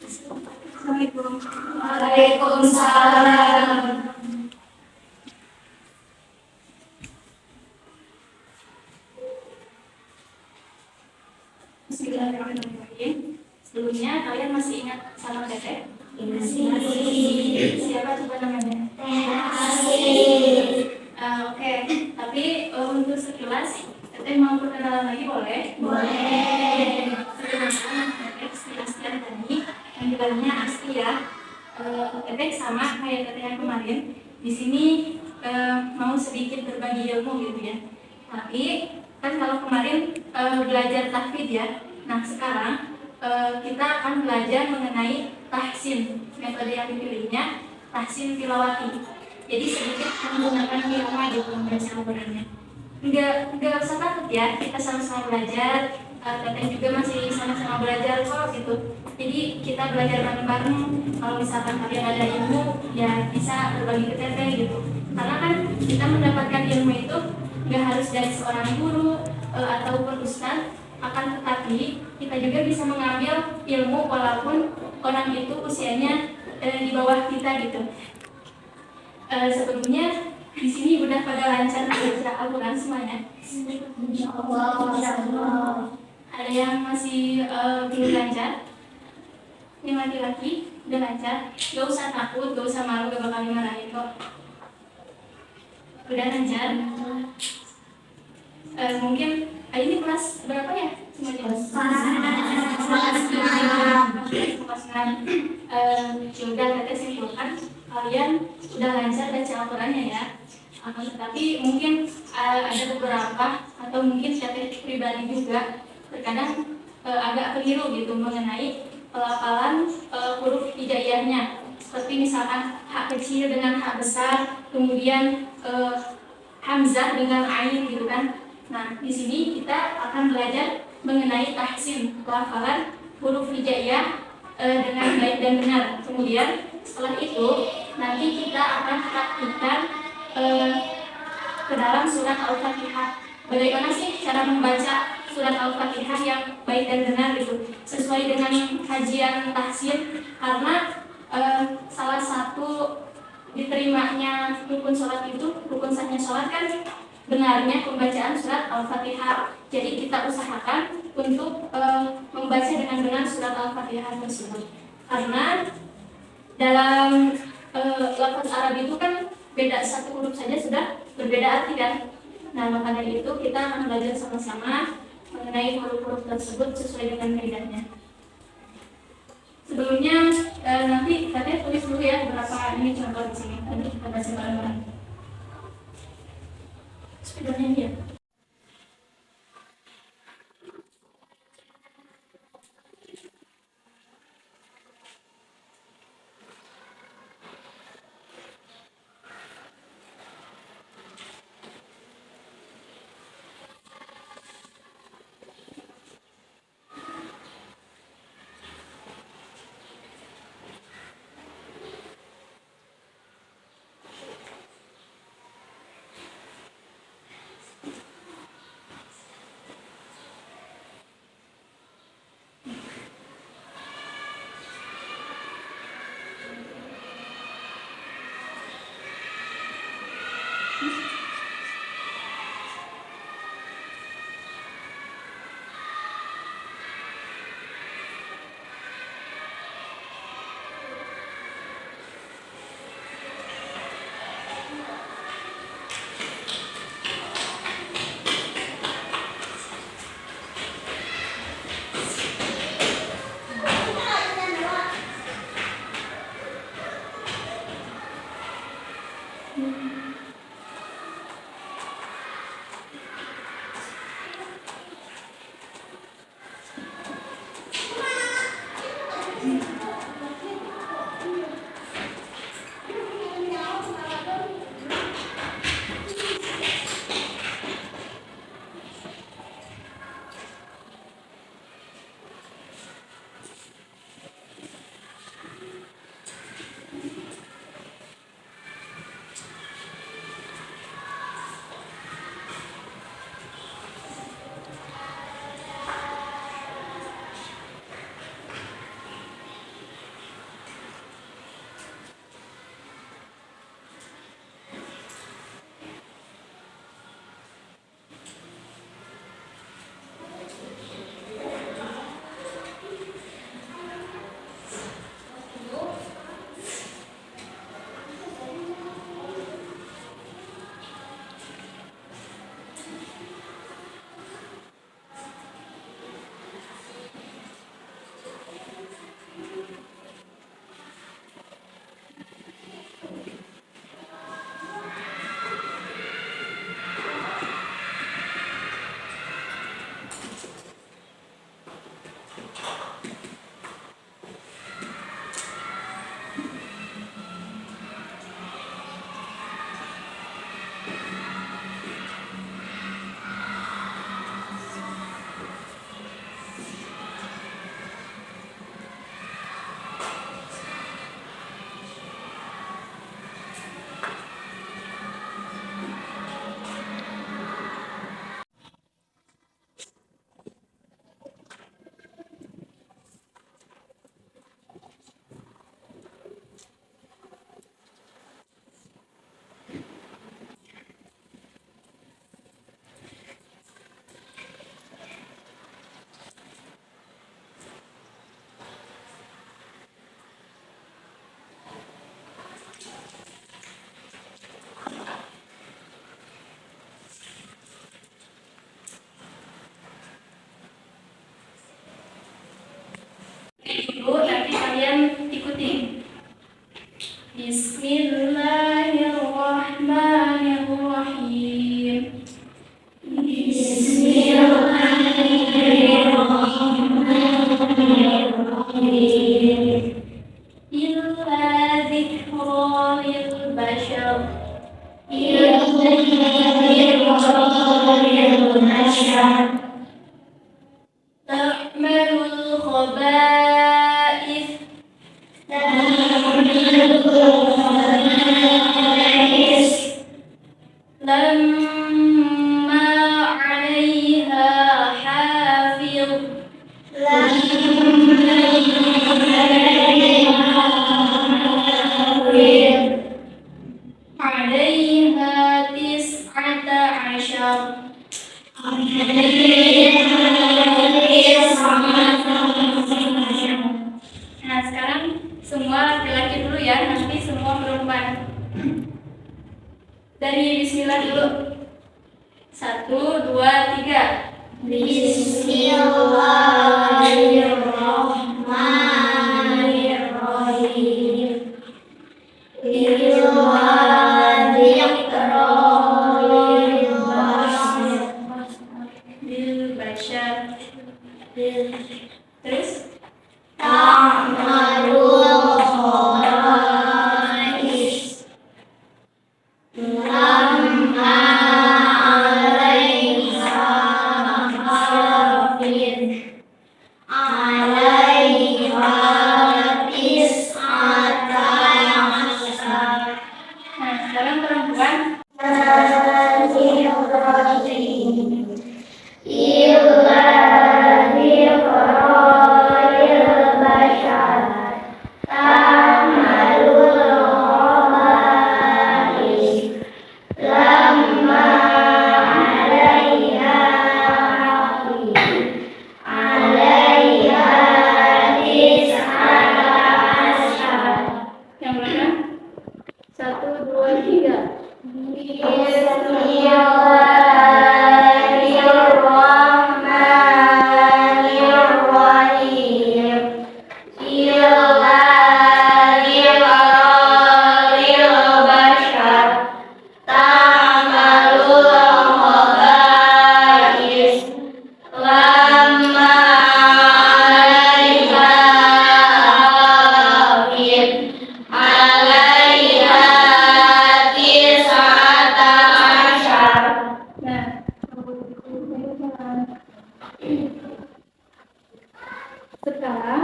Assalamualaikum. Waalaikumsalam. Bismillahirrahmanirrahim. Sebelumnya kalian masih ingat sama Teteh? Masih. Siapa coba namanya? Oke. Tapi untuk sekilas Teteh mau perkenalan lagi boleh? Boleh. Perkenalkan Teteh si Astian tadi, panggilannya Asti ya. Teteh sama kayak Teteh yang kemarin. Di sini mau sedikit berbagi ilmu gitu ya. Tapi kan kalau kemarin belajar tahfidz ya. Nah sekarang kita akan belajar mengenai tahsin. Metode yang dipilihnya tahsin tilawati. Jadi sedikit menggunakan irama gitu membaca Al-Qur'annya. Enggak usah takut ya, kita sama-sama belajar. Teteh juga masih sama-sama belajar kok gitu. Jadi kita belajar bareng-bareng. Kalau misalkan kalian ada ilmu, ya bisa berbagi ke Teteh gitu. Karena kan kita mendapatkan ilmu itu nggak harus dari seorang guru ataupun ustadz, akan tetapi kita juga bisa mengambil ilmu walaupun orang itu usianya di bawah kita gitu. Sebelumnya di sini udah pada lancar baca Al-Quran semuanya. Insyaallah. Ada yang masih belum lancar? Yang laki-laki udah lancar. Gak usah takut, gak usah malu, gak bakal dimarahin kok. Udah lancar. Mungkin ini kelas berapa ya semuanya? Kelas 6. Sudah Teteh simpulkan kalian udah lancar baca Al-Qurannya ya. Tetapi mungkin ada beberapa atau mungkin Teteh pribadi juga terkadang agak keliru gitu mengenai pelafalan huruf hijaiyahnya. Seperti misalkan hak kecil dengan hak besar, kemudian hamzah dengan ain gitu kan. Nah, di sini kita akan belajar mengenai tahsin, pelafalan huruf hijaiyah dengan baik dan benar. Kemudian setelah itu nanti kita akan praktikkan ke dalam surat Al-Fatihah. Bagaimana sih cara membaca surat Al-Fatihah yang baik dan benar itu sesuai dengan kajian tahsin, karena salah satu diterimanya rukun sholat itu, rukun sahnya sholat kan benarnya pembacaan surat Al-Fatihah. Jadi kita usahakan untuk membaca dengan benar surat Al-Fatihah tersebut. Karena dalam lafaz Arab itu kan beda satu huruf saja sudah berbeda arti kan. Nah maka dari itu kita akan belajar sama-sama mengenai huruf-huruf tersebut sesuai dengan kaidahnya. Sebelumnya nanti Teteh tulis dulu ya beberapa ini contoh di sini. Nanti kita baca bareng-bareng. Sepedanya dia. everything. Bismillahirrahmanirrahim. Bismillahirrahmanirrahim. Illa dzikra lil bashar. Ta'malul khaba'ith. Lamma 'alaiha hafiz. Alaiha tis'ata ashar. Nah, sekarang semua laki-laki dulu ya, nanti semua perempuan. Dari bismillah dulu. 1, 2, 3. Bismillahirrahmanirrahim. Bil bashar. Terus Ta'malul khaba'is. Lamma 'alaiha hafiz. 'alaiha tis'ata ashar. nah, sekarang perempuan. Bismillahirrahmanirrahim. Illa dzikralil bashar. Ta'malul khaba'is. Lamma 'alaiha hafiz. 'alaiha tis'ata ashar. Yang mana? 1, 2, 3. Bismillahirrahmanirrahim. Illa dzikralil bashar. Ta'malul khaba'is. Lamma 'alaiha hafiz. 'alaiha tis'ata ashar. Nah, sekarang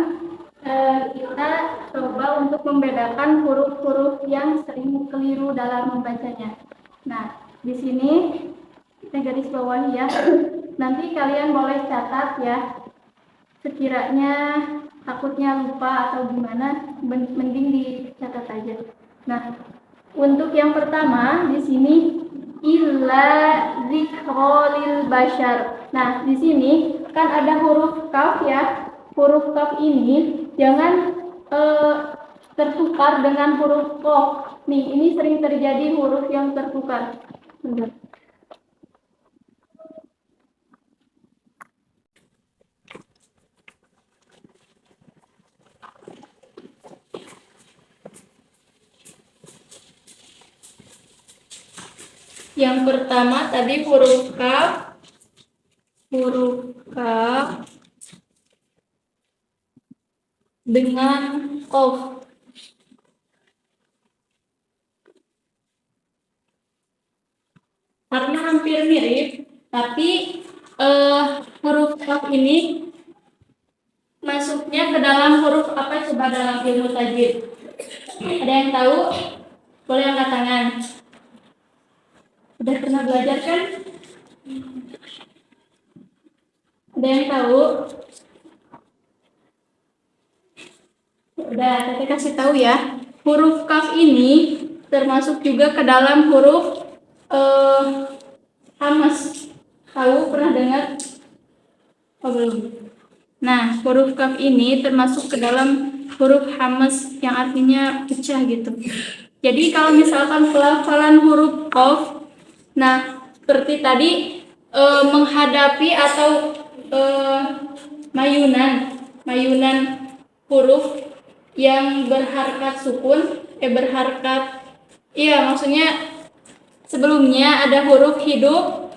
kita coba untuk membedakan huruf-huruf yang sering keliru dalam membacanya. Nah, di sini kita garis bawahi ya. Nanti kalian boleh catat ya. Sekiranya takutnya lupa atau gimana, mending dicatat aja. Nah, untuk yang pertama di sini illa dzikralil bashar. Nah, di sini kan ada huruf kaf ya. Huruf kaf ini jangan tertukar dengan huruf qaf. Nih, ini sering terjadi huruf yang tertukar. Bentar. Yang pertama tadi huruf kaf dengan qaf. Karena hampir mirip, tapi huruf kaf ini masuknya ke dalam huruf apa coba dalam ilmu tajwid? Ada yang tahu? Boleh angkat tangan. Udah pernah belajar kan? Ada yang tahu? Udah, Tete kasih tahu ya. Huruf kaf ini termasuk juga ke dalam huruf hamas. Tahu, pernah dengar? Oh, belum. Nah, huruf kaf ini termasuk ke dalam huruf hamas yang artinya pecah gitu. Jadi kalau misalkan pelafalan huruf qaf, nah seperti tadi menghadapi atau mayunan huruf yang berharkat sukun, maksudnya sebelumnya ada huruf hidup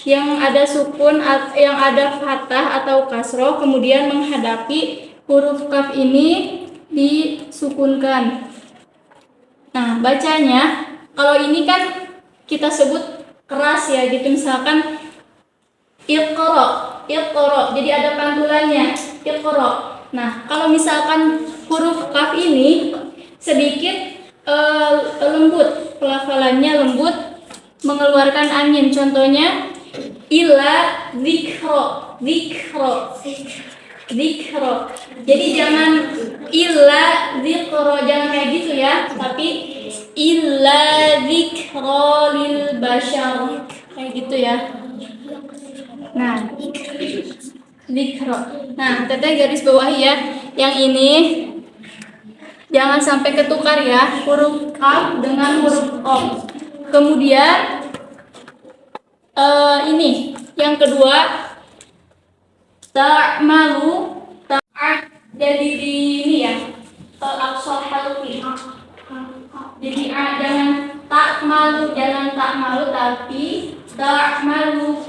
yang ada sukun, yang ada fathah atau kasroh, kemudian menghadapi huruf kaf ini disukunkan. Nah, bacanya kalau ini kan kita sebut keras ya gitu, misalkan iqra, jadi ada pantulannya, iqra. Nah, kalau misalkan huruf kaf ini sedikit lembut, pelafalannya lembut, mengeluarkan angin. Contohnya ila dzikra. Jadi jangan ila dzikra, jangan kayak gitu ya, tapi illa dzikra lil bashar, kayak gitu ya. Nah, dzikra. Nah, teteh garis bawahi ya. Yang ini jangan sampai ketukar ya, huruf kaf dengan huruf qaf. Kemudian ini yang kedua, ta'malu, jadi di ini ya, aqsal halqi. Jadi jangan tak malu tapi ta'malu.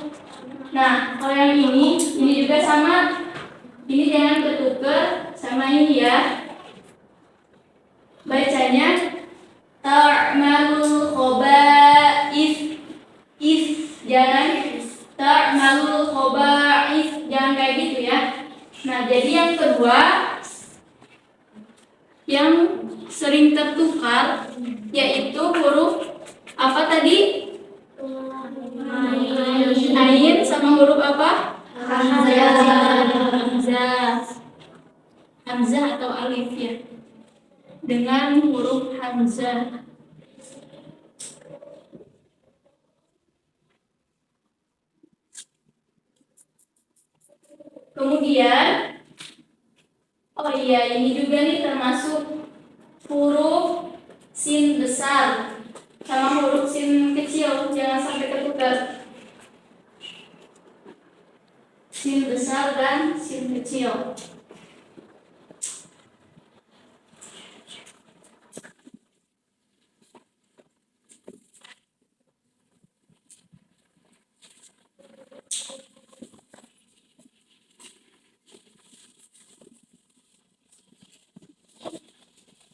Nah, kalau yang ini juga sama. Ini jangan ketukar sama ini ya. Bacanya ta'malul khaba'ith. Jangan ta'malul khaba'ith, jangan kayak gitu ya. Nah, jadi yang kedua yang sering tertukar yaitu huruf apa tadi? Ain sama huruf apa? Hamzah atau alif ya. Dengan huruf hamzah. Kemudian ini juga nih termasuk huruf sin besar sama huruf sin kecil, jangan sampai ketukar. Sin besar dan sin kecil.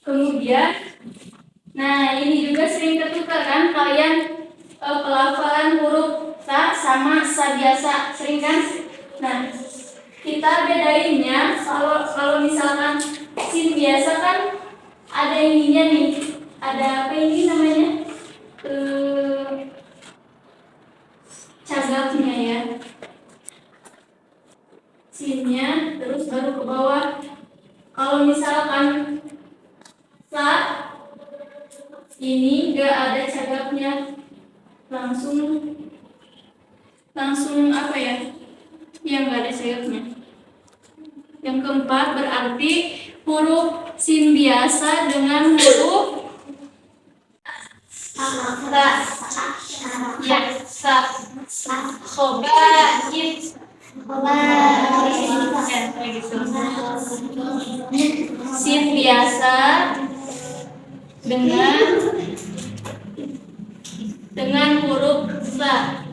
Kemudian, nah ini juga sering tertukar kan kalian, pelafalan huruf ta sama sa biasa, sering kan? Nah, kita bedainnya kalau misalkan sin biasa kan ada ininya nih, ada apa ini namanya? Cagaknya ya. Sinnya terus baru ke bawah. Kalau misalkan sa ini gak ada cagaknya, langsung apa ya? Yang gak ada cagaknya. Yang keempat berarti huruf sin biasa dengan huruf sa, khoba'ith. Sin biasa dengan huruf sa.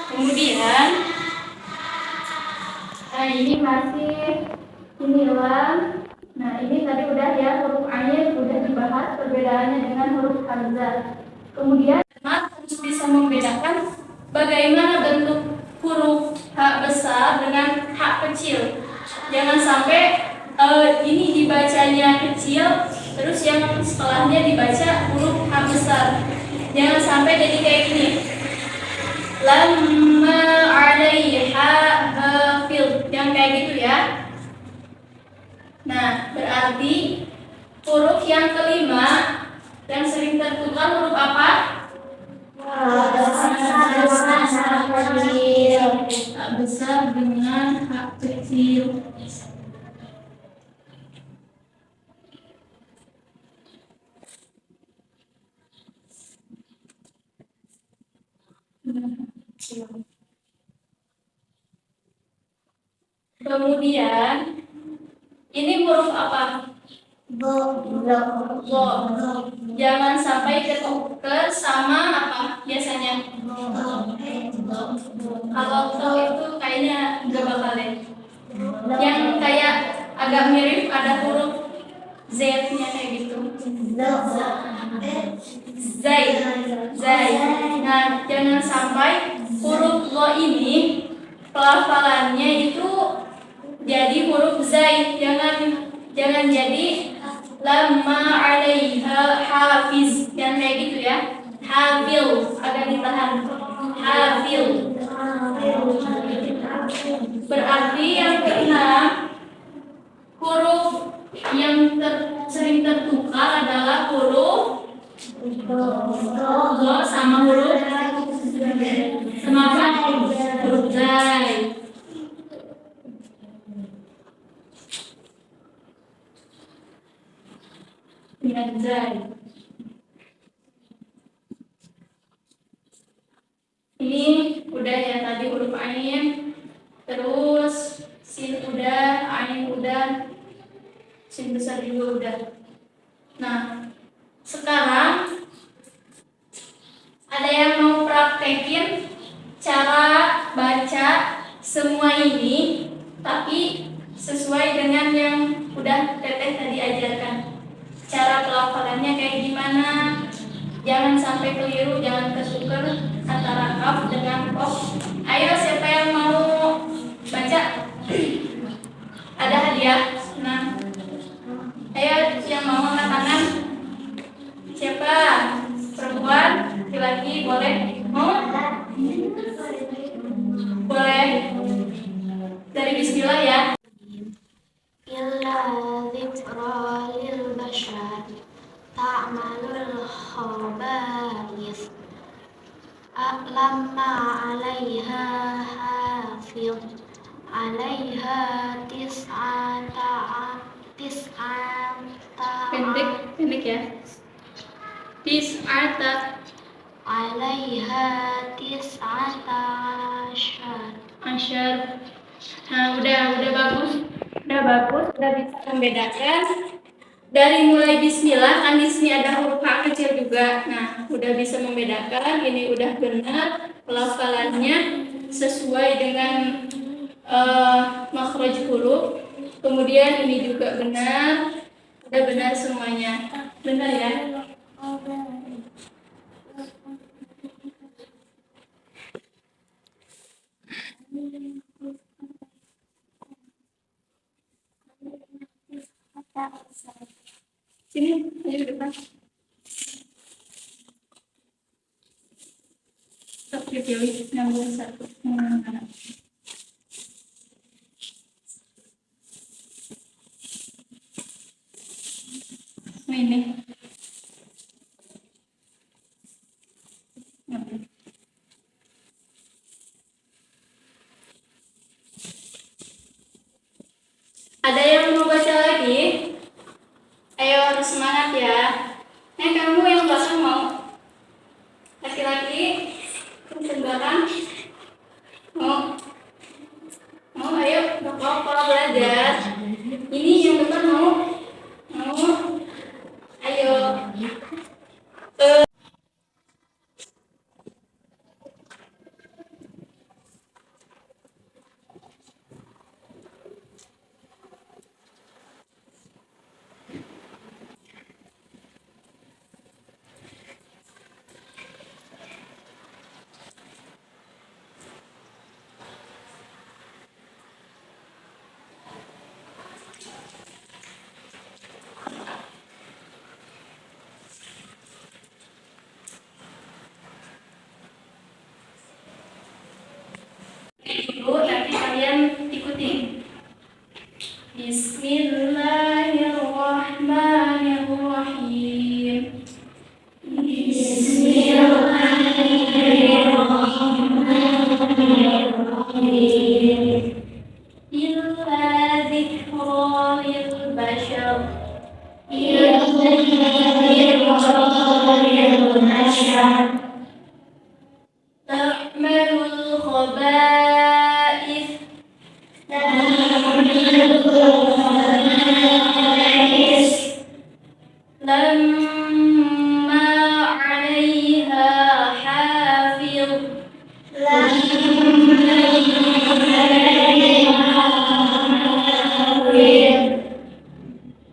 Kemudian, nah ini masih inilah. Nah ini tadi udah ya, huruf ain udah dibahas perbedaannya dengan huruf hamzah. Kemudian harus bisa membedakan bagaimana bentuk huruf H besar dengan H kecil. Jangan sampai ini dibacanya kecil, terus yang setelahnya dibaca huruf H besar. Jangan sampai jadi kayak gini. Lamma 'alaiha hafil, yang kayak gitu ya. Nah, berarti huruf yang kelima yang sering tertukar huruf apa? besar dengan H kecil. Kemudian ini huruf apa? Go. Jangan sampai ketuker sama apa biasanya? Kalau to itu kayaknya nggak bakal deh. Yang kayak agak mirip ada huruf Z-nya kayak gitu. Zai. Nah, jangan sampai huruf lo ini pelafalannya itu jadi huruf zai. Jangan jadi lamma alaiha hafiz. Jangan kayak gitu ya. Hafil agak ditahan. Hafil. Berarti yang keenam huruf yang sering tertukar adalah huruf Go sama huruf sama apa? Huruf Zai. Dengan Zai. Ini udah ya tadi huruf Ain. Terus sin udah, Ain udah, sin besar juga udah. Nah, sekarang ada yang mau praktekin cara baca semua ini, tapi sesuai dengan yang udah Teteh tadi ajarkan. Cara pelafalannya kayak gimana? Jangan sampai keliru, jangan kesuker antara kaf dengan kof. Ayo siapa yang mau baca? Ada hadiah. Nah, ayo yang mau angkat tangan. Siapa? Perempuan, laki-laki, boleh? Mau? Boleh. Dari bismillah ya. Illa dzikra lil bashar ta'malul khaba'is lamma 'alaiha hafiz 'alaiha Pendek ya. Tis'ata 'alaiha asyar. Nah, udah bagus. Udah bisa membedakan. Dari mulai bismillah kan di sini ada huruf H kecil juga. Nah, udah bisa membedakan. Ini udah benar pelafalannya sesuai dengan makhraj huruf. Kemudian ini juga benar. Udah benar semuanya. Benar ya? Sini, ayo ke depan. Stop video, nyambung satu. Ini. Ada yang mau baca lagi? Ayo harus semangat ya. Kamu yang belakang mau? Laki-laki, sebelah mau? Mau? Ayo, nggak apa-apa belajar. Ini yang depan mau? Mau? Ayo. إلا ذكرى للبشر تعمل الخبائث لما عليها حافظ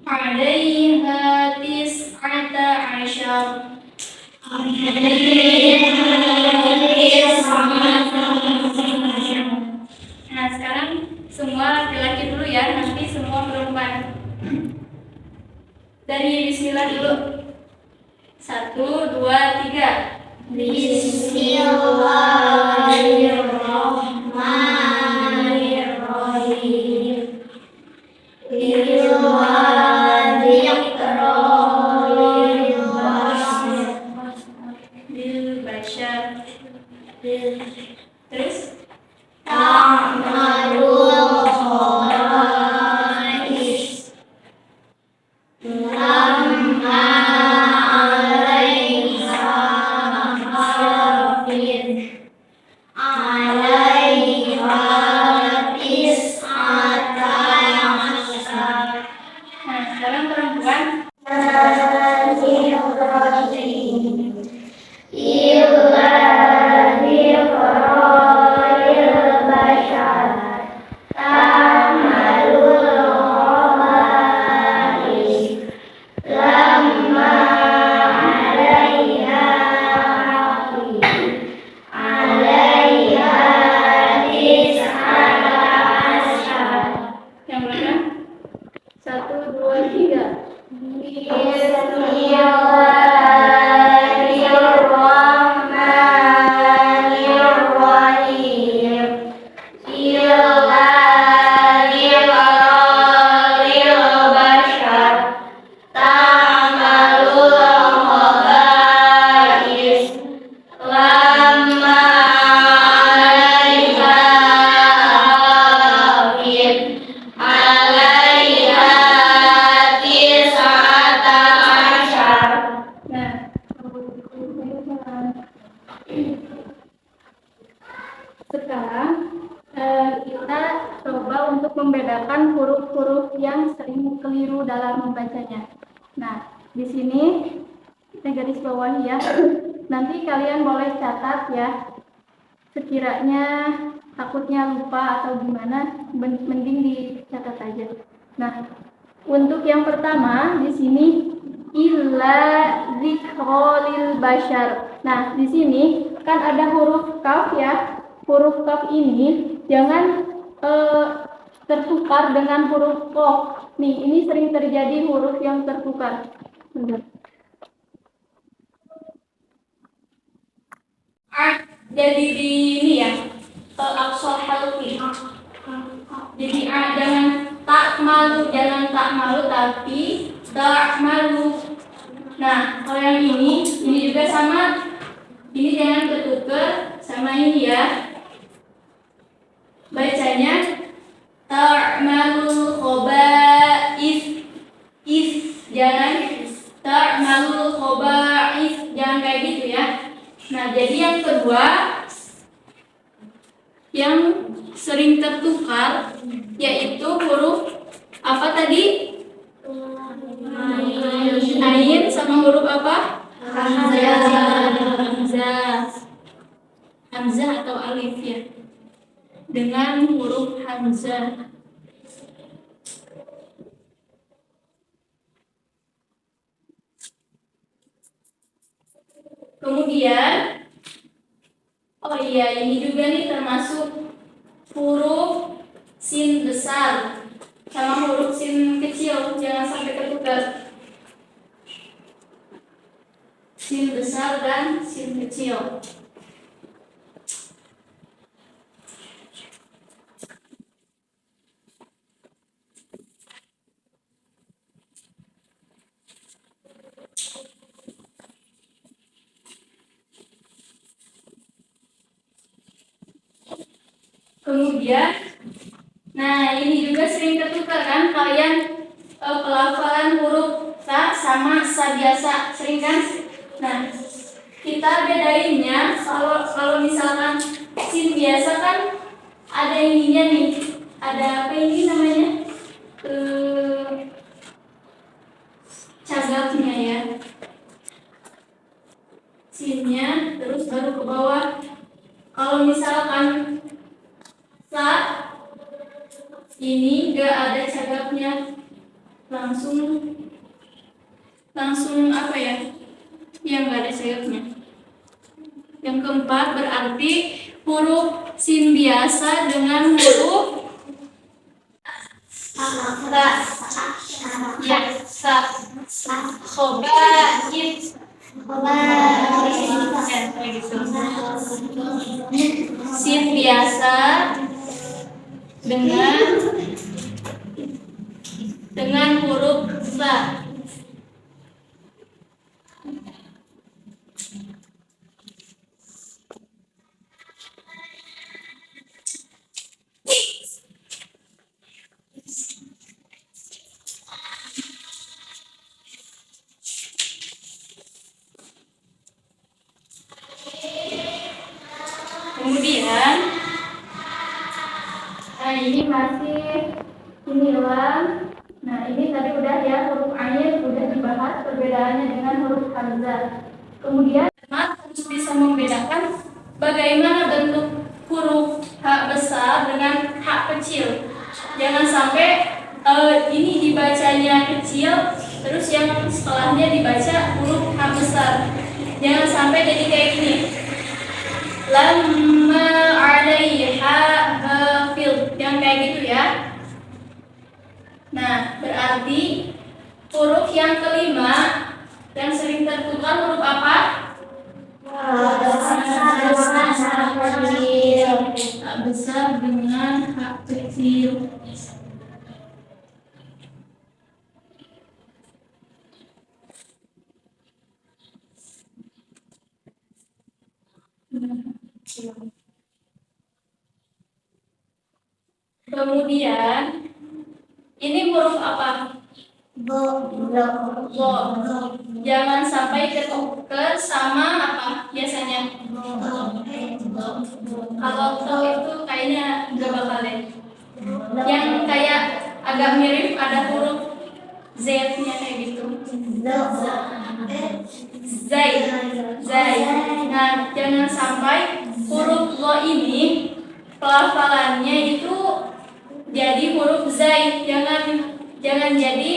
عليها 19. Nah, sekarang semua laki-laki dulu ya, nanti semua perempuan. Dari bismillah dulu. 1, 2, 3. Bismillahirrahmanirrahim. Bil Bashar. Terus Ta'malul khaba'is lamma 'alaiha hafid 'alaiha tis'ata 'ashar. nah, sekarang perempuan. Yang belakang. 1, 2, 3. Bismillahirrahmanirrahim. Illa dzikral bashar. Ta'malul khaba'is lamma 'alaiha hafid 'alaiha tis'ata 'ashar. Nah, sekarang kita coba untuk membedakan huruf-huruf yang sering keliru dalam membacanya. Nah, di sini kita garis bawahi ya. Nanti kalian boleh catat ya. Sekiranya takutnya lupa atau gimana, mending dicatat aja. Nah, untuk yang pertama di sini illa dzikrolil bashar. Nah, di sini kan ada huruf kaf ya. Huruf kaf ini jangan tertukar dengan huruf qaf. Nih, ini sering terjadi huruf yang tertukar. Bentar. Jadi di ini ya, aqsal halqi. Jadi jangan tak malu tapi tak malu. Nah, kalau yang ini juga sama. Ini jangan tertukar sama ini ya. Bacanya ta'malul khaba'is. Jangan ta'malul khaba'is. Jangan kayak gitu ya. Nah, jadi yang kedua yang sering tertukar yaitu huruf apa tadi? Ain sama huruf apa? Hamzah atau alif ya. Dengan huruf hamzah. Kemudian oh iya, ini juga nih termasuk huruf sin besar sama huruf sin kecil, jangan sampai tertukar. Sin besar dan sin kecil. Kemudian, nah ini juga sering tertukar kan kalian pelafalan huruf ta sama sa biasa sering kan? Nah kita bedainnya kalau misalkan sin biasa kan ada ininya nih, ada apa ini namanya cagaknya ya, sinnya terus baru ke bawah. Kalau misalkan sa ini gak ada cagaknya, langsung apa ya, yang gak ada cagaknya. Yang keempat berarti huruf sin biasa dengan huruf ya sa khobait gitu. Sin biasa dengan huruf sa. Kemudian, nah ini masih inilah. Nah ini tadi udah ya, huruf ain udah dibahas perbedaannya dengan huruf hamzah. Kemudian harus bisa membedakan bagaimana bentuk huruf H besar dengan H kecil. Jangan sampai ini dibacanya kecil, terus yang setelahnya dibaca huruf H besar. Jangan sampai jadi kayak gini. Lamma 'alaiha hafil, yang kayak gitu ya. Nah, berarti huruf yang kelima yang sering tertukar huruf apa? H besar dengan H kecil. Kemudian ini huruf apa? Bo. Jangan sampai ketuker sama apa biasanya? Kalau itu kayaknya nggak bakal deh. Yang kayak agak mirip ada huruf Z-nya kayak gitu. Zai. Nah, jangan sampai huruf lo ini pelafalannya itu jadi huruf zai. Jangan jadi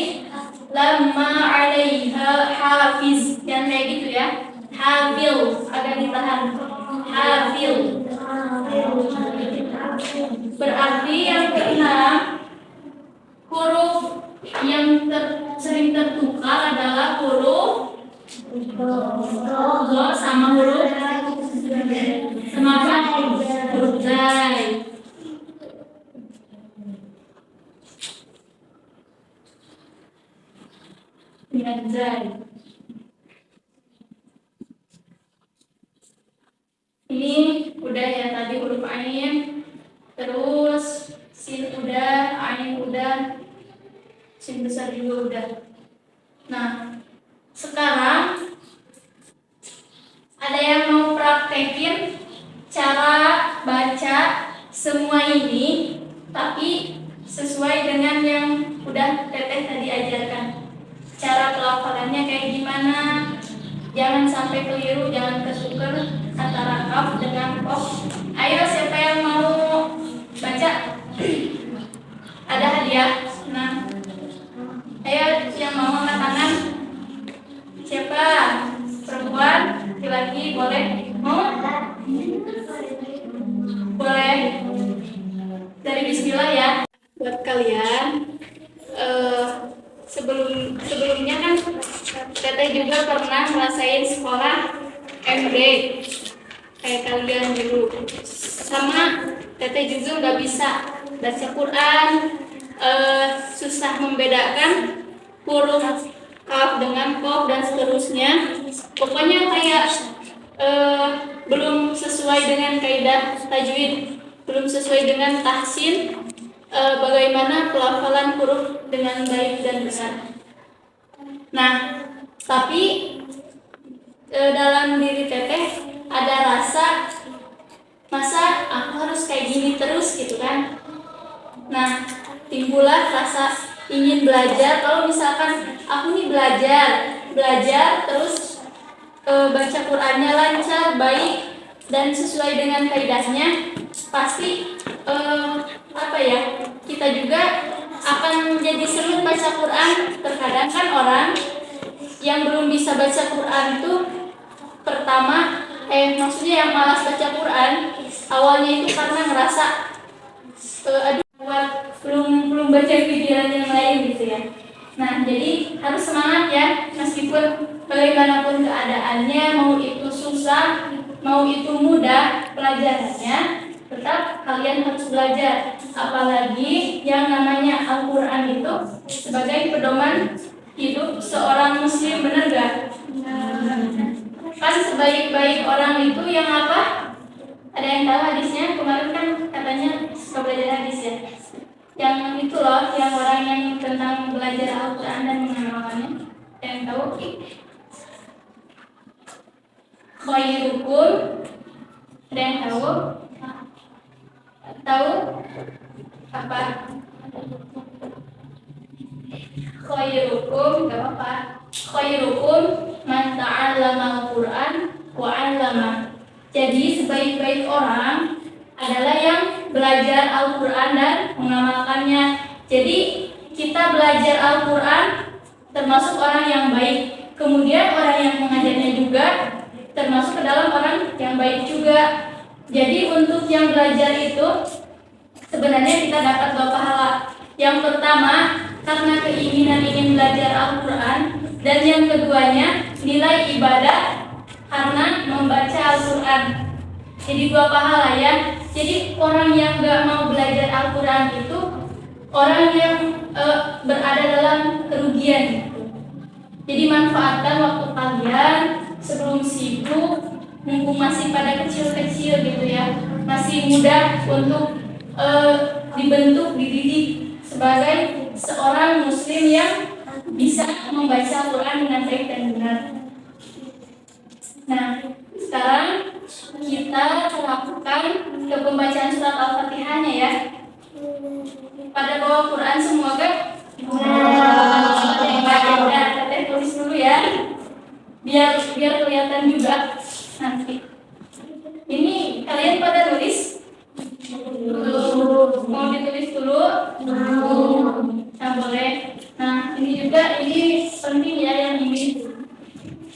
lamma 'alaiha hafiz. Yang kayak gitu ya. Hafil, agak ditahan. Hafil. Berarti yang keenam huruf yang sering tertukar adalah huruf do sama huruf apa? Huruf zai. Dengan zai. Ini udah ya tadi huruf ain, terus sin udah, ain udah, sin besar juga udah. Nah, sekarang ada yang mau praktekin cara baca semua ini, tapi sesuai dengan yang udah Teteh tadi ajarkan. Cara pelafalannya kayak gimana? Jangan sampai keliru, jangan ketuker antara kaf dengan kof. Ayo siapa yang mau baca? Ada hadiah. Nah, ayo yang mau angkat tangan. Siapa? Perempuan, laki-laki, boleh? Mau? Boleh. Dari bismillah ya. Buat kalian, sebelumnya kan Teteh juga pernah ngerasain sekolah MD kayak kalian dulu. Sama Teteh juga nggak bisa baca Quran, susah membedakan huruf kaf dengan kof dan seterusnya. Pokoknya kayak belum sesuai dengan kaidah tajwid. belum sesuai dengan tahsin, bagaimana pelafalan huruf dengan baik dan benar. Nah, tapi dalam diri teteh ada rasa, masa aku harus kayak gini terus gitu kan. Nah, timbullah rasa ingin belajar. Kalau misalkan aku nih belajar terus baca Qur'annya lancar, baik dan sesuai dengan kaidahnya, pasti kita juga akan menjadi senang baca Quran. Terkadang kan orang yang belum bisa baca Quran itu maksudnya yang malas baca Quran awalnya itu karena ngerasa belum baca pikiran yang lain gitu ya. Nah, jadi harus semangat ya, meskipun bagaimanapun keadaannya, mau itu susah, mau itu mudah pelajarannya, tetap kalian harus belajar. Apalagi yang namanya Al-Quran itu sebagai pedoman hidup seorang muslim, benar gak? Kan sebaik-baik orang itu yang apa? Ada yang tahu hadisnya? Kemarin kan katanya suka belajar hadis ya. Yang itu loh, yang orang yang tentang belajar Al-Quran dan mengamalkannya. Yang tahu? Khairukum. Ada yang tahu? Tahu? Apa? Khairukum, gak apa-apa. Khairukum man ta'allama Al-Quran wa 'allama. Jadi sebaik-baik orang adalah yang belajar Al-Quran dan mengamalkannya. Jadi kita belajar Al-Quran termasuk orang yang baik. Kemudian orang yang mengajarnya juga termasuk ke dalam orang yang baik juga. Jadi untuk yang belajar itu sebenarnya kita dapat 2 pahala. Yang pertama karena keinginan ingin belajar Al-Quran, dan yang keduanya nilai ibadah karena membaca Al-Quran. Jadi 2 pahala ya. Jadi orang yang gak mau belajar Al-Quran itu orang yang berada dalam kerugian gitu. Jadi manfaatkan waktu kalian sebelum sibuk, mumpung masih pada kecil-kecil gitu ya, masih mudah untuk dibentuk, dididik sebagai seorang muslim yang bisa membaca Al-Quran dengan baik dan benar. Nah, sekarang kita lakukan ke pembacaan surat Al-Fatihahnya ya. Pada bawa Quran semua kan? Nah, kita tulis dulu ya. Biar kelihatan juga nanti. Ini kalian pada nulis? Mau ditulis dulu? Nah, boleh. Nah, ini penting ya yang ini.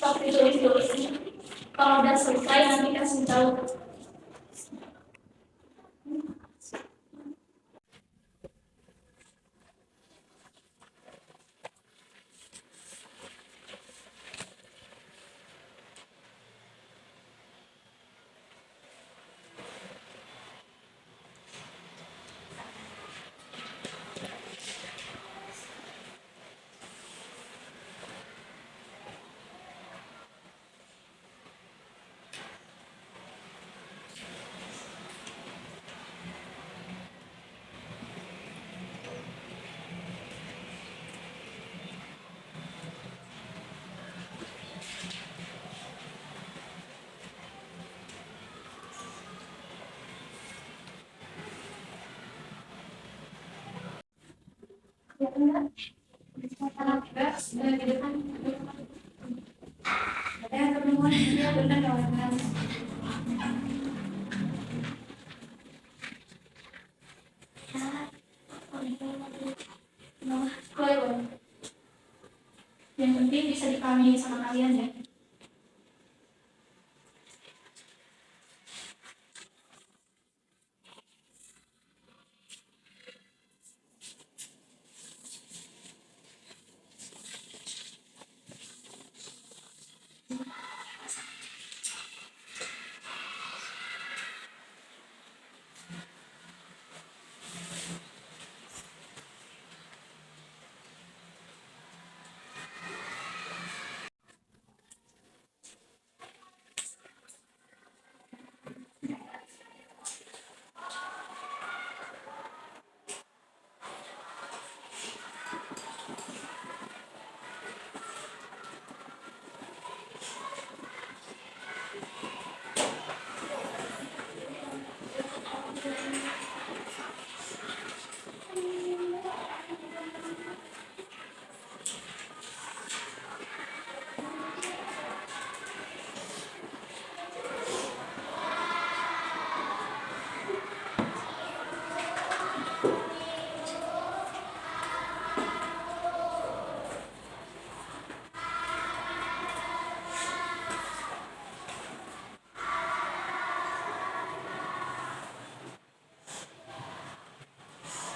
Sok ditulis dulu. Kalau udah selesai nanti kasih tahu. Yang penting bisa dipahami sama kalian ya.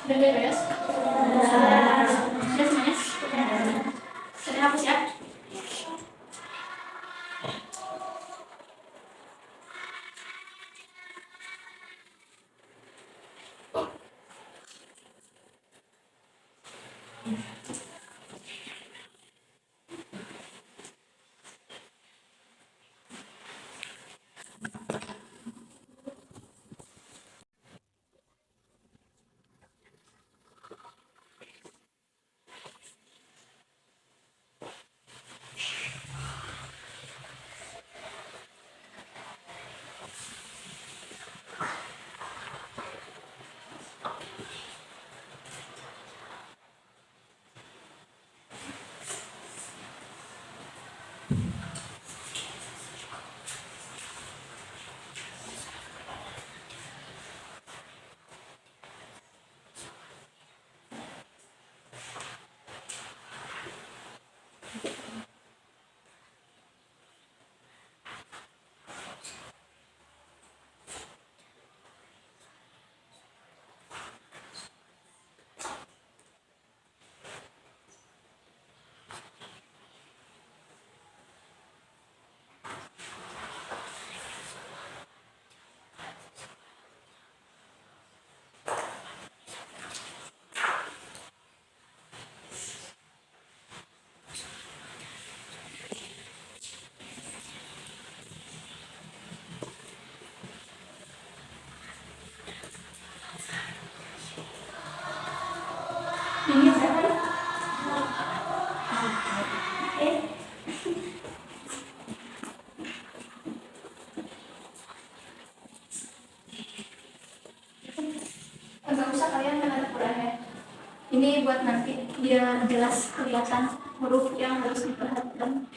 Udah beres? Sudah semuanya? Sudah hapus ya? Ini berapa? Enggak usah kalian menata Qurannya. Ini buat nanti biar jelas kelihatan huruf yang harus diperhatikan.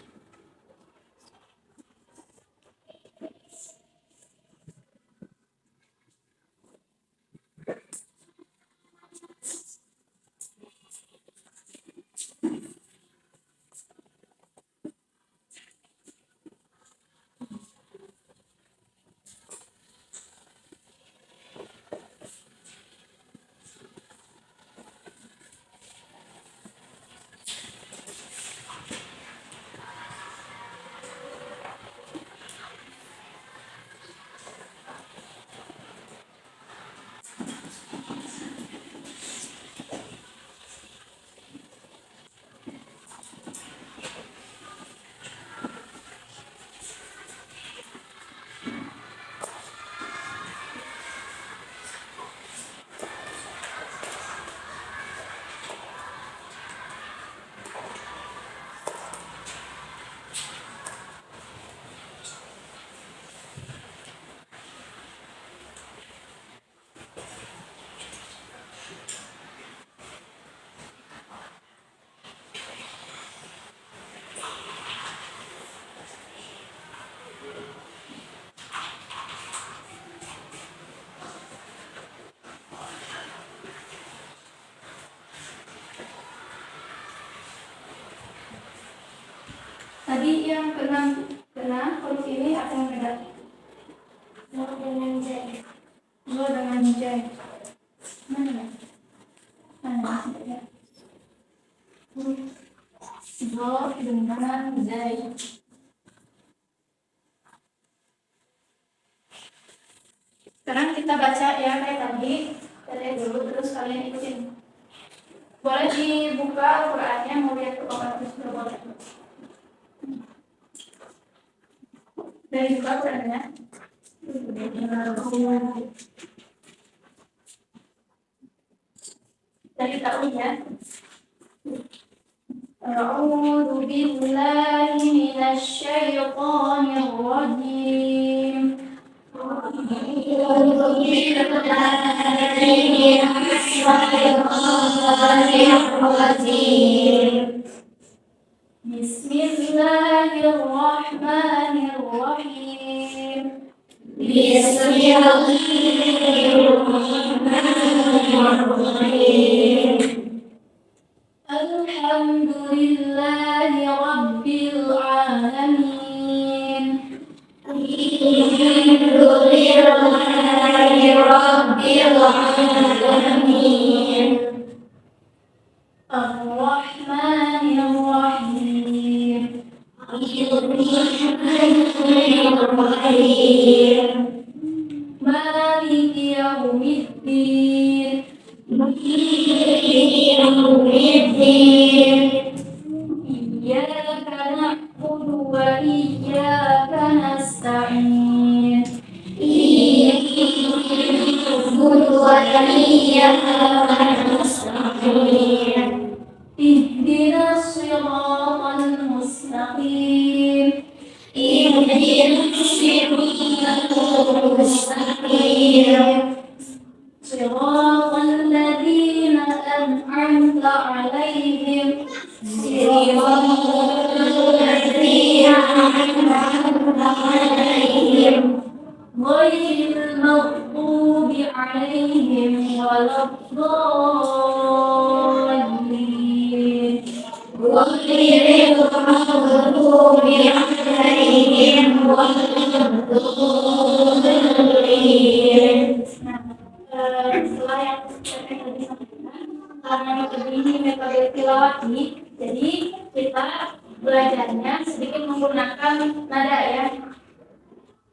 Tadi yang kena huruf ini apa yang beda? Nur dengan Z. Lo dengan J. Mana ya? Mana ya? Huruf Zo dengan Z. Sekarang kita baca ya kayak tadi. Kita dulu terus kalian ikutin. Boleh dibuka Al-Qur'annya, mau lihat ke bawah terus boleh. Dari buka Qurannya. Dari tahu ya. A'udzu billahi minasy syaithanir rajim. الرجيم بسم الله الرحمن الرحيم بسم الله الرحمن الرحيم الحمد لله رب العالمين الحمد لله رب العالمين الرحمن الرحيم الرحيم مالك يوم الدين يوم الدين إياك نعبد وإياك نستعين إياك نعبد وإياك نستعين اهدنا الصراط المستقيم اهدنا الصراط المستقيم صراط الذين أنعمت عليهم صراط الذين أنعمت عليهم غير المغضوب عليهم ولا الضالين غير المغضوب عليهم ولا الضالين. Setelah yang saya tadi sampaikan, karena metode ini metode tilawati, jadi kita belajarnya sedikit menggunakan nada ya.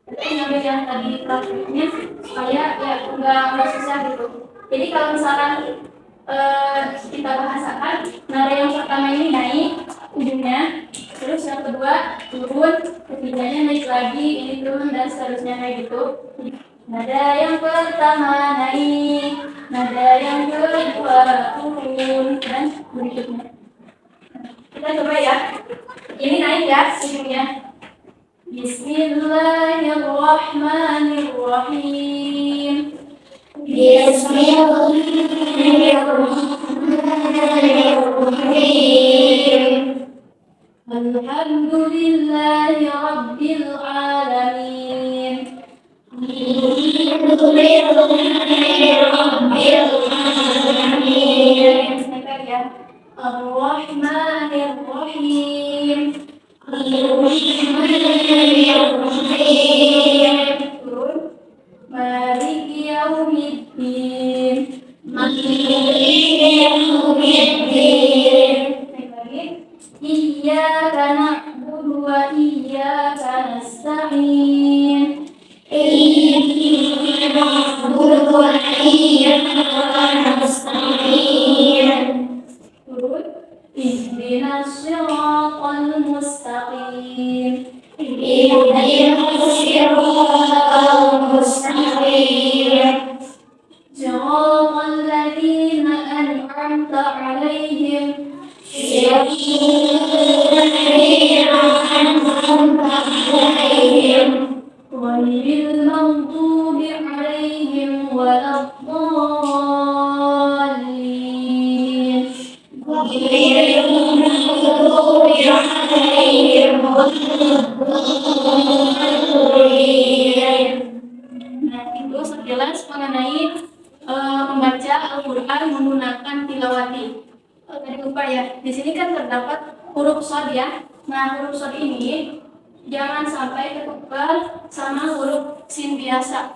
Jadi nada yang tadi praktiknya supaya ya nggak susah gitu. Jadi kalau misalkan kita bahasakan nada yang pertama ini naik ujungnya, terus yang kedua turun, ketiganya naik lagi, ini turun dan seterusnya kayak gitu. Nada yang pertama naik, nada yang kedua turun, dan berikutnya. Kita coba ya. Ini naik ya ujungnya. Bismillahirrahmanirrahim. Bismillahirrahmanirrahim. Alhamdulillahi rabbil alamin. Ar-Rahmanir-Rahim. Maliki yaumiddin. Iyyaka na'budu wa iyyaka nasta'in. Ihdinas siratal mustaqim. Siratal ladzina an'amta 'alaihim ghairil maghdubi 'alaihim waladdallin. Nah, itu sekilas mengenai membaca Al-Quran menggunakan tilawati. Tadi lupa ya, di sini kan terdapat huruf shad ya. Nah, huruf shad ini jangan sampai ketukar sama huruf sin biasa.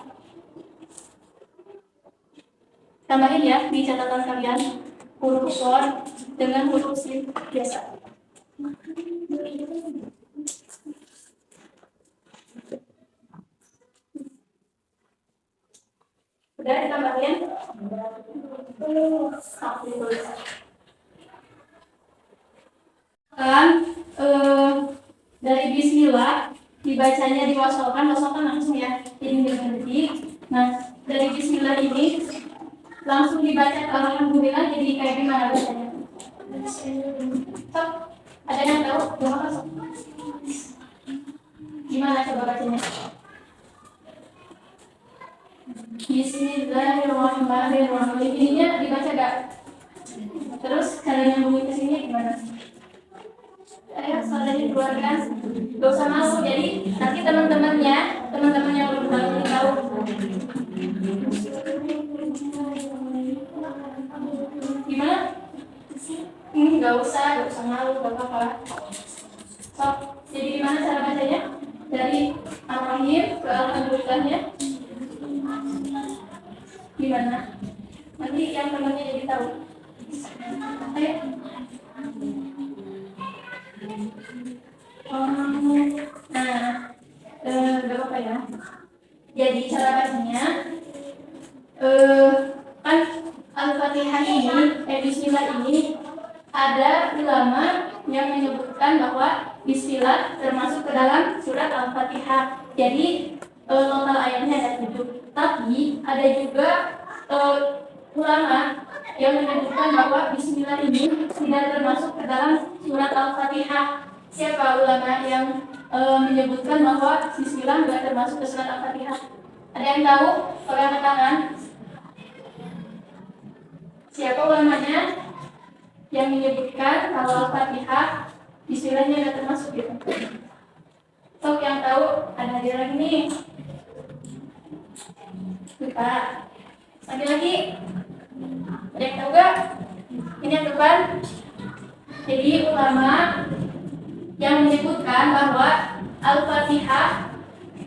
Tambahin ya di catatan kalian huruf shad dengan huruf sin biasa. Udah ditambahin? Kan dari bismillah dibacanya diwasolkan langsung ya, ini berhenti. Nah, dari bismillah ini langsung dibaca ke alhamdulillah, jadi kayak gimana bacanya? Sok, ada yang tahu? Gimana coba bacanya? Bismillahirrahmanirrahim. Ininya dibaca gak? Terus cara nyambungin ke sini gimana? Ayo sudah dikeluarkan, gak usah malu. Jadi nanti teman-teman yang belum tahu ini tahu. Gimana? Gak usah malu, gak apa-apa. So, jadi gimana cara bacanya? Dari Ar-Rahim ke Alhamdulillahnya. Gimana? Nanti yang temannya jadi tahu. Ayo. Nah, gak apa-apa ya. Jadi cara bacanya, kan Al-Fatihah ini, Bismillah ini ada ulama yang menyebutkan bahwa Bismillah termasuk ke dalam surat Al-Fatihah. Jadi total ayatnya ada 7. Tapi ada juga ulama yang menyebutkan bahwa Bismillah ini tidak termasuk ke dalam surat Al-Fatihah. Siapa ulama yang menyebutkan bahwa Bismillah tidak termasuk ke surat Al-Fatihah? Ada yang tahu? Kalau yang tangan, siapa ulamanya yang menyebutkan kalau Al-Fatihah Bismillahnya tidak termasuk gitu? Sok yang tahu, ada dia lagi nih. Lupa. Lagi-lagi. Ada yang tahu gak? Ini yang depan. Jadi ulama yang menyebutkan bahwa Al-Fatihah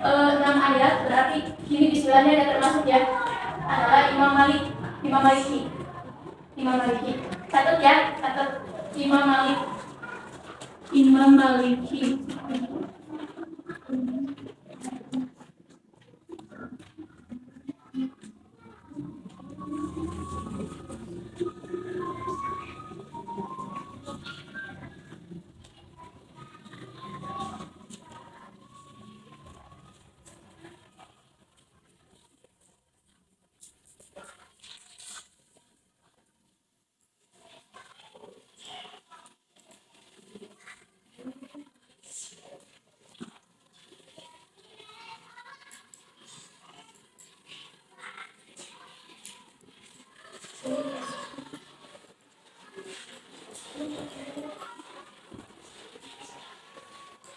6 ayat, berarti ini Bismillahnya tidak termasuk ya, adalah Imam Maliki. Catat ya, Imam Maliki.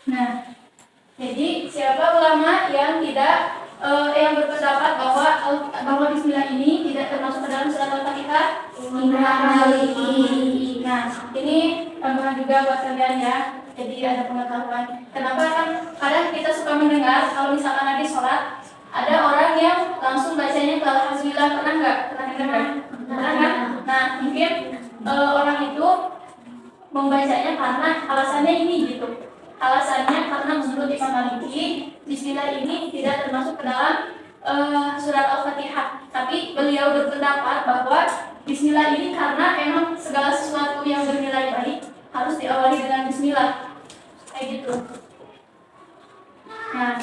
Nah, jadi siapa ulama yang tidak yang berpendapat bahwa Bismillah ini tidak termasuk ke dalam surat Al-Fatihah? Imam Maliki. Nah, ini tambahan juga buat kalian ya. Jadi ada pengetahuan. Kenapa kan kadang kita suka mendengar kalau misalkan lagi sholat ada orang yang langsung bacanya ke Alhamdulillah, pernah nggak? Pernah dengar? Pernah nggak? Nah, mungkin orang itu membacanya karena alasannya ini gitu. Alasannya karena menurut Imam Maliki, Bismillah ini tidak termasuk ke dalam surat Al-Fatihah. Tapi beliau berpendapat bahwa Bismillah ini karena memang segala sesuatu yang bernilai baik harus diawali dengan Bismillah. Kayak gitu. Nah,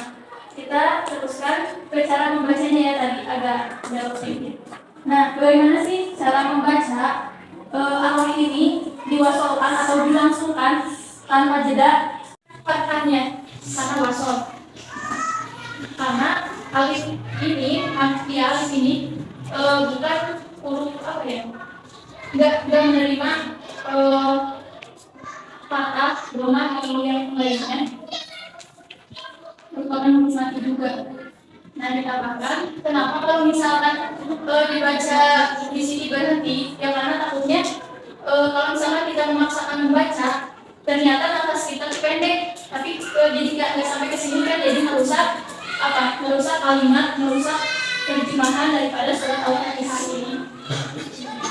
kita teruskan ke cara membacanya ya, tadi agak jauh sedikit. Nah, bagaimana sih cara membaca Allah ini diwasolkan atau dilangsungkan tanpa jeda? Fathahnya karena wasol, karena alif ini bukan huruf apa ya, nggak menerima fathah, doma atau yang lainnya, merupakan huruf mati juga. Nah, ditambahkan kenapa kalau misalkan dibaca di sini berhenti, yang mana takutnya kalau misalkan kita memaksakan membaca ternyata nafas kita pendek, tapi jadi nggak sampai ke sini kan, jadi merusak kalimat, merusak terjemahan daripada surat Al-Fatihah ini.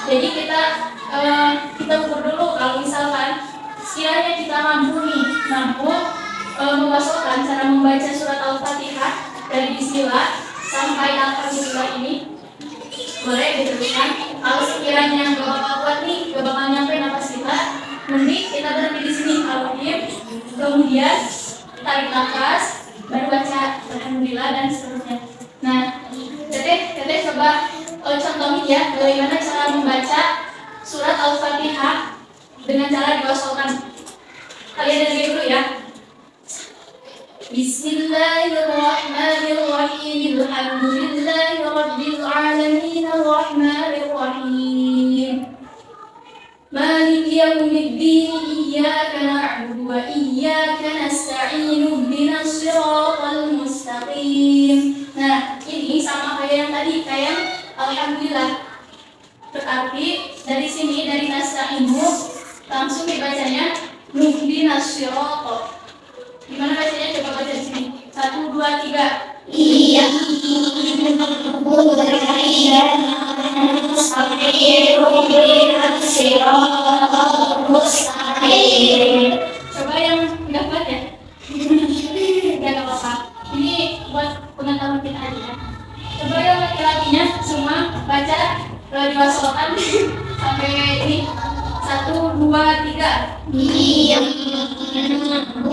Jadi kita ukur dulu kalau misalkan sekiranya kita mampu memasukkan cara membaca surat Al-Fatihah dari Bismillah sampai Alhamdulillah ini, boleh diteruskan. Kalau sekiranya nggak bakal kuat nih, nggak bakal nyampe nafas kita, mending kita berhenti di sini, Al-Fatihah, kemudian tarik nafas, baru baca Alhamdulillah dan seterusnya. Nah, Teteh coba contohin ya bagaimana cara membaca surat Al-Fatihah dengan cara diwasolkan. Kalian dari dulu ya. Bismillahirrahmanirrahim. Alhamdulillahirabbil alamin arrahmanirrahim. Alhamdulillah. Berarti dari sini, dari nasta'inu langsung dibacanya nuhdinas sirata. Gimana bacanya? Coba baca di sini. 1, 2, 3. Iya. Coba yang nggak kuat ya? Nggak apa-apa. Ini buat pengetahuan kita aja. Coba yang laki-lakinya semua baca diwasolkan sampai ini. 1, 2, 3. Iya.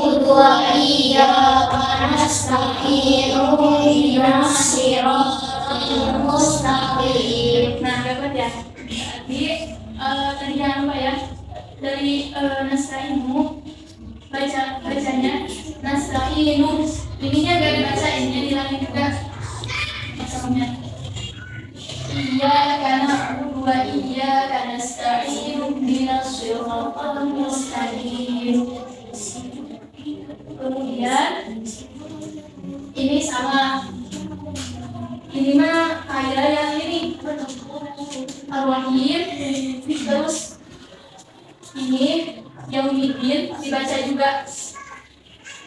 Wa iyyaka nasta'inu ihdinas siratal mustaqim. Nah, dapat ya. Jadi tadi jangan lupa ya. Dari nasta'inu bacanya nasta'inu. Ininya enggak dibacain, jadi lagi juga masalahnya. Iyyaka na'budu wa iyyaka nasta'in ihdinas siratal mustaqim. Kemudian ini sama, ini mah kayak yang ini Ar-Rahim, terus ini Yaumidin dibaca juga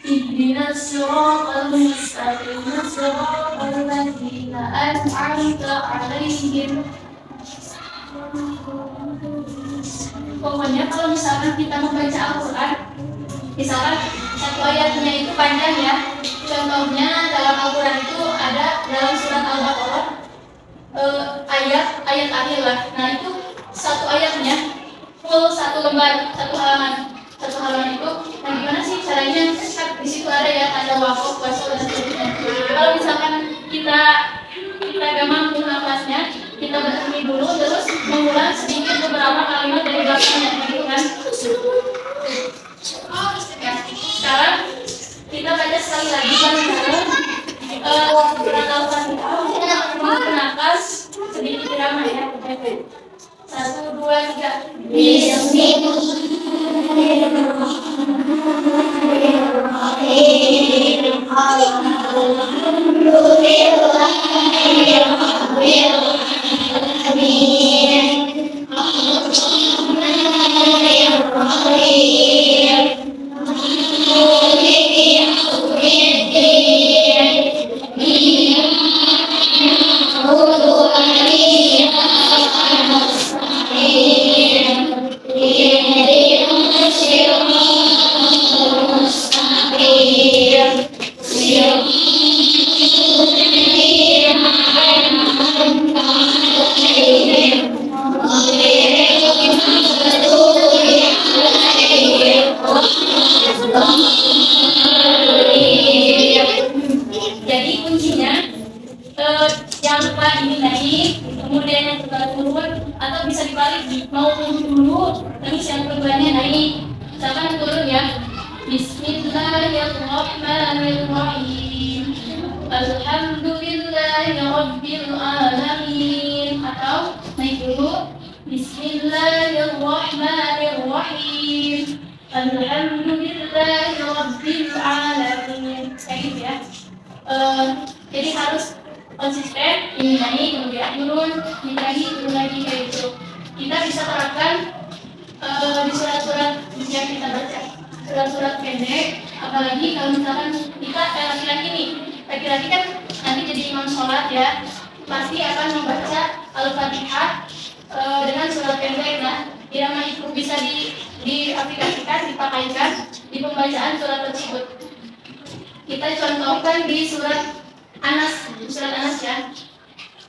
ihdinas siratal mustaqim siratal ladzina an'amta 'alaihim. Pokoknya kalau misalkan kita membaca Al-Quran, misalkan satu ayatnya itu panjang ya. Contohnya dalam Al-Quran itu ada dalam surat Al-Baqarah ayat akhir lah. Nah itu satu ayatnya full satu lembar, satu halaman itu. Nah gimana sih caranya? Kan di situ ada ya tanda wakaf, wasal dan sebagainya. Kalau misalkan kita gak mampu nafasnya, kita berhenti dulu terus mengulang sedikit beberapa kalimat dari belakangnya gitu kan. Ya, sekarang kita baca sekali lagi bareng-bareng surat Al-Fatihah. Nafas sedikit irama ya. 1, 2, 3. Jadi kuncinya yang lupa ini naik, kemudian yang kedua turun, atau bisa dibalik, mau turun dulu, terus yang keduanya naik. Misalkan yang turun ya, Bismillahirrahmanirrahim, Alhamdulillahirabbil alamin. Atau naik dulu, Bismillahirrahmanirrahim, Alhamdulillahirabbil alamin. Kayak gitu ya. Jadi harus konsisten, ini naik kemudian turun, ini lagi turun lagi kayak gitu. Kita bisa terapkan di surat-surat yang kita baca, surat-surat pendek. Apalagi kalau misalkan kita laki-laki nih, laki-laki kan nanti jadi imam sholat ya, pasti akan membaca Al-Fatihah dengan surat pendek. Nah, irama itu bisa diaplikasikan, dipakaikan di pembacaan surat tersebut. Kita contohkan di surat Anas ya.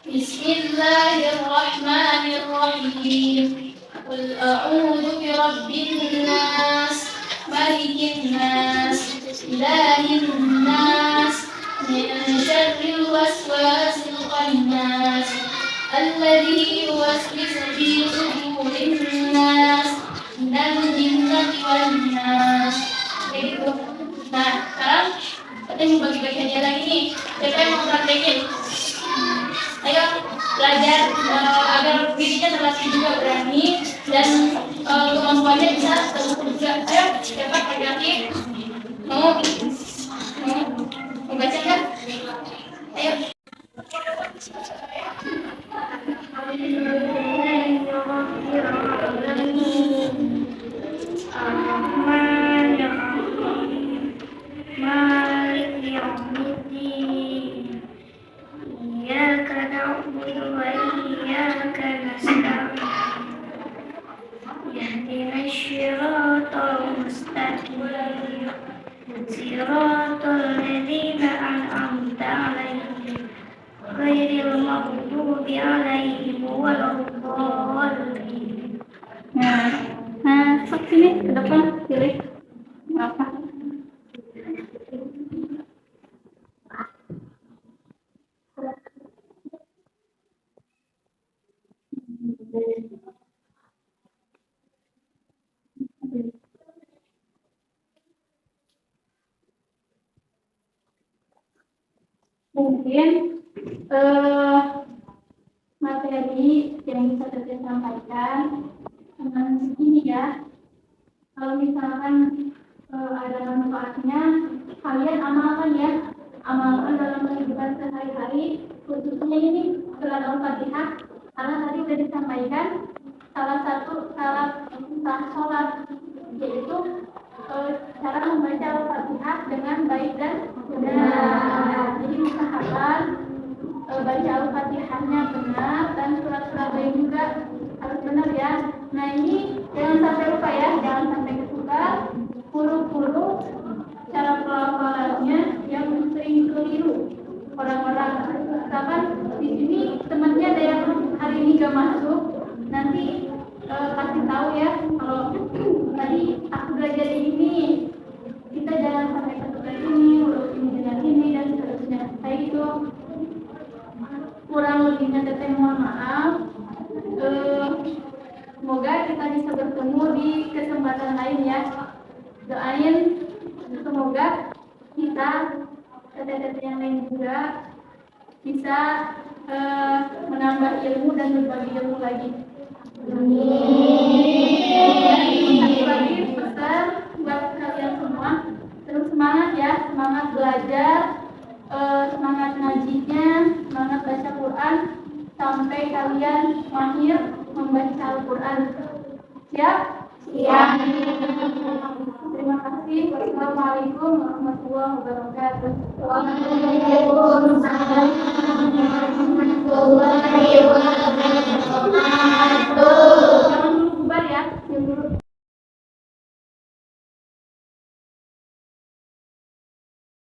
Bismillahirrahmanirrahim. Qul a'udzu birabbin nas, malikin nas, ilahin nas, min syarril waswasil khannas, alladzi yuwaswisu fi sudurin nas, minal jinnati wan nas. Gitu. Nah, sekarang kita mau bagi-bagi hadiah lagi nih. Siapa yang mau praktekin? Ayo belajar agar dirinya terlatih juga berani dan kemampuannya bisa terukur juga. Ayo siapa praktekin? Mau baca kan? Ayo. عليهم ولا الضالين. Sok sini ke depan, pilih apa? Mungkin materi yang bisa saya sampaikan segini ya. Kalau misalkan ada manfaatnya, kalian amalkan ya, amalkan dalam kehidupan sehari-hari, khususnya ini surat Al-Fatihah, karena tadi sudah disampaikan salah satu syarat sah sholat, yaitu cara membaca Al-Fatihah dengan baik dan benar. Jadi usahakan baca Al-Fatihahnya benar dan surat-surat lain juga harus benar ya. Nah ini jangan sampai lupa ya, jangan sampai ketukar huruf-huruf cara pelafalannya yang sering keliru orang-orang. Misalkan di sini temannya ada yang hari ini gak masuk, nanti kasih tahu ya kalau tadi aku belajar ini, kita jangan sampai ketukar ini huruf ini dengan ini dan seterusnya. Kayak gitu. Kurang lebihnya teteh mohon maaf. Semoga kita bisa bertemu di kesempatan lain ya. Doain semoga kita teteh-teteh yang lain juga bisa menambah ilmu dan berbagi ilmu lagi. Satu lagi pesan buat kalian semua, terus semangat ya, semangat belajar, semangat ngajinya, semangat baca Quran sampai kalian mahir membaca Al-Quran. Siap? Siap. Terima kasih. Wassalamualaikum warahmatullahi wabarakatuh. Waalaikumsalam warahmatullahi wabarakatuh. Jangan lupa ya.